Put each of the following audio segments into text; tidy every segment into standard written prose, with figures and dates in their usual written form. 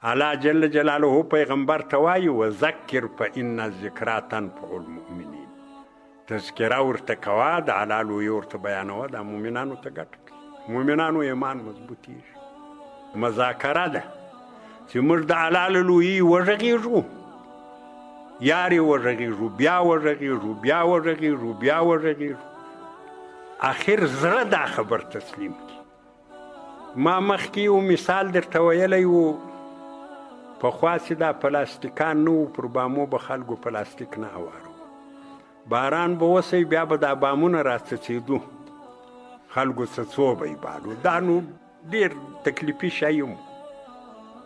الله جل جلاله پیغمبر ته وایي وذکر فإن الذکرا تنفع المؤمنین، تذکره ورته کوه، د الله لویي ورته بیانوه، دا مؤمنانو ته ګټه کوي، مؤمنانو ایمان مضبوطېږي. مذاکره ده چې موږ د الله له لویي وغږېږو، یار یې وغږېږو، بیا وغږېږو، بیا وغږېږو، بیا وغږېږو، اخر زړه دا خبر تسلیم کړي. ما مخکې یو مثال درته ویلی و، پخوا چې دا پلاستیکان نه وو، پر بامو به خلکو پلاستیک نه هوارو، باران به وسی بیا به دا بامونه راڅڅېدو، خلکو څڅو به یې بالو، دا نو ډېر تکلیفي شی و.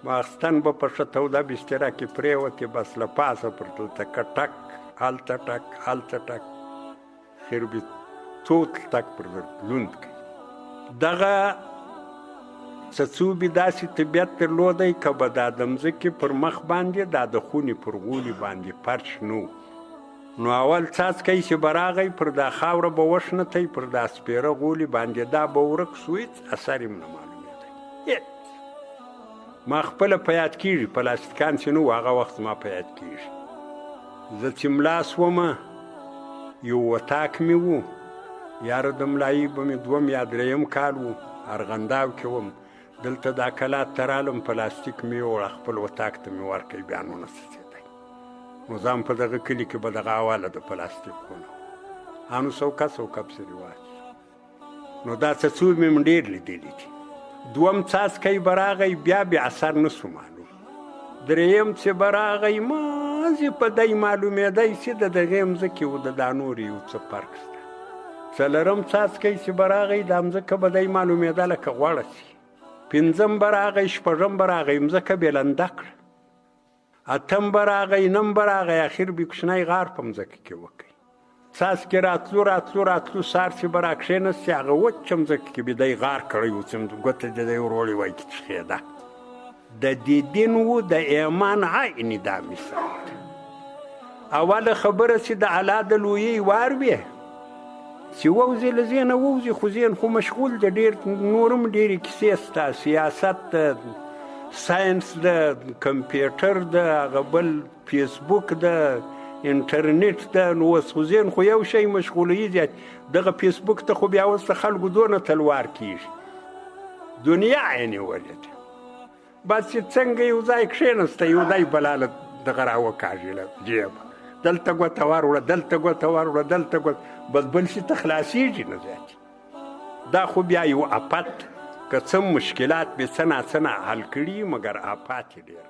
ماخستن به په ښه توده بستره کې پرېوتې، بس له پاسه پر تلتکه ټک، هلته ټک، هلته ټک، خیر به څو تلتک پر لوند کوي. دغه څڅوبې داسې طبیعت درلودی که به دا د مځکې پر مخ باندې دا د خونې پر غولي باندې فرش نه و، نو اول څاڅکی چې به راغی پر دا خاوره به وشنتی، پر دا سپېره غولي باندې دا به ورک سو، هېڅ اثر یې نه معلومېدی، هېڅ. ما خپله په یاد کېږي، پلاستیکان چې نه وو هغه وخت ما په یاد کېږي، زه چې ملا سومه یو وطاق مې و، یاره د ملایي به مې دوم یا درېیم کال و، ارغنداو کې وم، دلته دا کلات ته رالم، پلاستیک مې یوړه، خپل وطاق ته مې ورکړی، بیا نو نه څڅېدی. نو ځان په دغه کلي کې به دغه حواله د پلاستیکونو انو سوکه سوکه پسې رواج. نو دا څڅوبې مې ډېر لیدلي دي. دوم څاڅکی به راغی، بیا بې اثر نه سو معلوم. درېیم چې به راغی، مازې په دی معلومېدی چې د دغې مځکې و د دا نورې یو څه فرق شته. څلرم څاڅکی چې به راغی، دا مځکه به دی معلومېده لکه غوړه سي. پنځم به راغی، شپږم به راغی، مځکه بې لنده کړه. اتم به راغی، نم به راغی، اخر به کوچنی غار په مځکه کې وکړي. څاڅکې راتلو راتلو راتلو، سار چې به را کښېنستې، هغه وچه مځکه کې به دی غار کړی و، چې ګوته د دی وروړې وایي چې چښېده. د دې دین و د ایمان عین دا مثال ده. اوله خبره چې د الله د لویۍ وار وې، چې ووځې له ذهنه ووځې، خو ذهن خو مشغول دی، ډېر نور هم ډېرې کیسې سته، سیاست ده، ساینس ده، کمپیوټر ده، هغه بل فیسبوک ده، انټرنیټ ده. نو اوس خو ذهن خو یو شی مشغولوي زیات، دغه فیسبوک ته خو بیا اوس د خلکو دونه تلوار کېږي، دنیا یې نیولې ده. بس چې څنګه یو ځای کښېنسته، یو ځای بلا له دغه راوکاږي له جیبه، دلته ګوته واروړه، دلته ګوته واروړه، دلته ګوته، بس بل شي ته خلاصېږي نه زیات. دا خو بیا یو آفت، که څه مشکلات به څه ناڅه نه حل کړي، مګر آفات یې ډېر